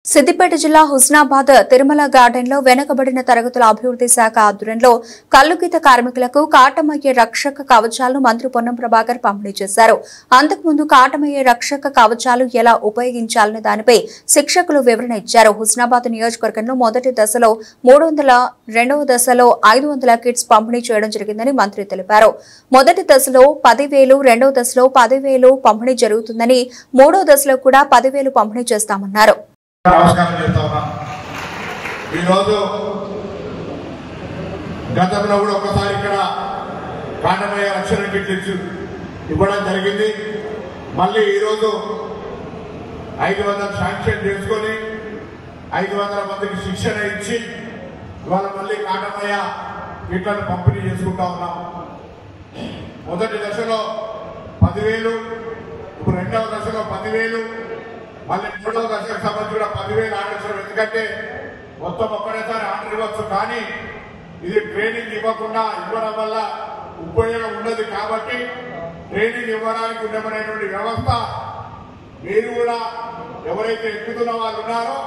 సిద్దిపేట జిల్లా హుస్నాబాద్ తిరుమల గార్డెన్ లో వెనుకబడిన తరగతుల అభివృద్ధి శాఖ ఆధ్వర్యంలో కల్లుగీత కార్మికులకు కాటమయ్యే రక్షక కవచాలను మంత్రి పొన్నం ప్రభాకర్ పంపిణీ చేశారు. అంతకుముందు కాటమయ్యే రక్షక కవచాలు ఎలా ఉపయోగించాలనే దానిపై శిక్షకులు వివరణ ఇచ్చారు. హుస్నాబాద్ నియోజకవర్గంలో మొదటి దశలో 300, రెండవ దశలో 500 కిట్స్ పంపిణీ చేయడం జరిగిందని మంత్రి తెలిపారు. మొదటి దశలో 10,000, రెండవ దశలో 10,000 పంపిణీ జరుగుతుందని, మూడో దశలో కూడా 10,000 పంపిణీ చేస్తామన్నారు. నమస్కారం చేస్తా ఉన్నా. ఈరోజు గతంలో కూడా ఒకసారి ఇక్కడ కాటమయ్య రక్షణ కిట్లు ఇవ్వడం జరిగింది. మళ్ళీ ఈరోజు 500 శాంక్షన్ చేసుకొని 500 మందికి శిక్షణ ఇచ్చి ఇవాళ మళ్ళీ కాటమయ్య కిట్లను పంపిణీ చేసుకుంటా ఉన్నాం. మొదటి దశలో 10,000, ఇప్పుడు రెండవ దశలో 10,000, మళ్ళీ మూడవ దశకు సంబంధించి కూడా 10,000 ఆర్డర్. ఎందుకంటే మొత్తం ఒక్కడేసారి ఆర్డర్ ఇవ్వచ్చు, కానీ ఇది ట్రైనింగ్ ఇవ్వడం వల్ల ఉపయోగం ఉండదు. కాబట్టి ట్రైనింగ్ ఇవ్వడానికి ఉండమనేటువంటి వ్యవస్థ మీరు కూడా ఎవరైతే ఎక్కుతున్న వాళ్ళు ఉన్నారో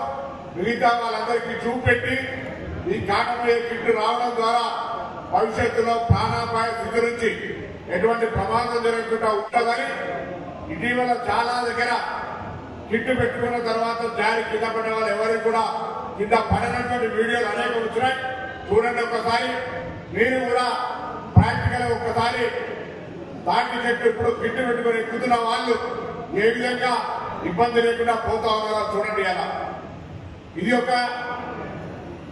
మిగతా వాళ్ళందరికీ చూపెట్టి ఈ కాటమయ్యే కిట్ రావడం ద్వారా భవిష్యత్తులో ప్రాణాపాయ స్థితి నుంచి ఎటువంటి ప్రమాదం జరగకుండా ఉంటుందని ఇటీవల చాలా దగ్గర కిట్టు పెట్టుకున్న తర్వాత జారి కింద పడే వాళ్ళు ఎవరికి కూడా కింద పడినటువంటి వీడియోలు అనేక వచ్చినాయి. చూడండి ఒకసారి, మీరు కూడా ప్రాక్టికల్ ఒక్కసారి దాటి చెట్టు ఇప్పుడు కిట్టు పెట్టుకుని ఎక్కుతున్న వాళ్ళు ఏ విధంగా ఇబ్బంది లేకుండా పోతా ఉన్నారో చూడండి. అలా ఇది ఒక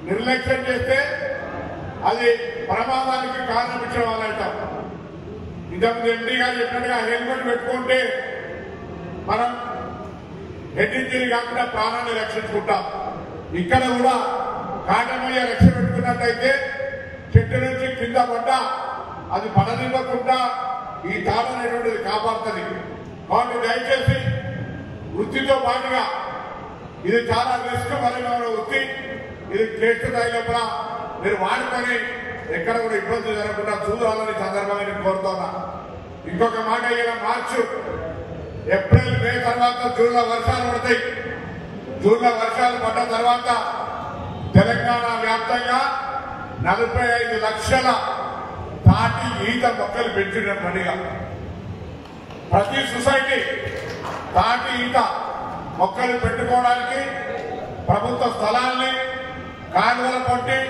నిర్లక్ష్యం చేస్తే అది ప్రమాదానికి కారణం ఇచ్చిన వాళ్ళు అంటాం. ఇంతకుముందు ఎంపీ గారు చెప్పినట్టుగా హెల్మెట్ పెట్టుకుంటే మనం హెడ్ ఇంజరీ కాకుండా ప్రాణాన్ని రక్షించుకుంటాం. ఇక్కడ కూడా కాటమయ్య రక్షణ పెట్టుకున్నట్టయితే చెట్టు నుంచి కింద పడ్డా అది పడనివ్వకుండా ఈ తాడు అనేటువంటిది కాపాడుతుంది. కాబట్టి దయచేసి వృత్తితో పాటుగా ఇది చాలా రిస్క్ పరమైన వృత్తి. ఇది చేస్తూ లోపల మీరు వాడుకొని ఎక్కడ కూడా ఇబ్బంది జరగకుండా చూడాలని సందర్భంగా నేను కోరుతున్నా. ఇంకొక మాట, ఇలా మార్చు ఏప్రిల్, మే తర్వాత జూన్లో వర్షాలు పడతాయి. జూన్లో వర్షాలు పడ్డ తర్వాత తెలంగాణ వ్యాప్తంగా 45 లక్షల తాటి ఈత మొక్కలు పెంచిన పనిగా ప్రతి సొసైటీ తాటి ఈత మొక్కలు పెట్టుకోవడానికి ప్రభుత్వ స్థలాల్ని కాలువలు కొట్టి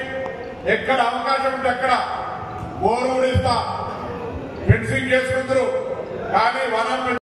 ఎక్కడ అవకాశం ఉంటే అక్కడ బోరు ఊడిస్తా ఫెన్సింగ్ చేసుకుందరు. కానీ వనం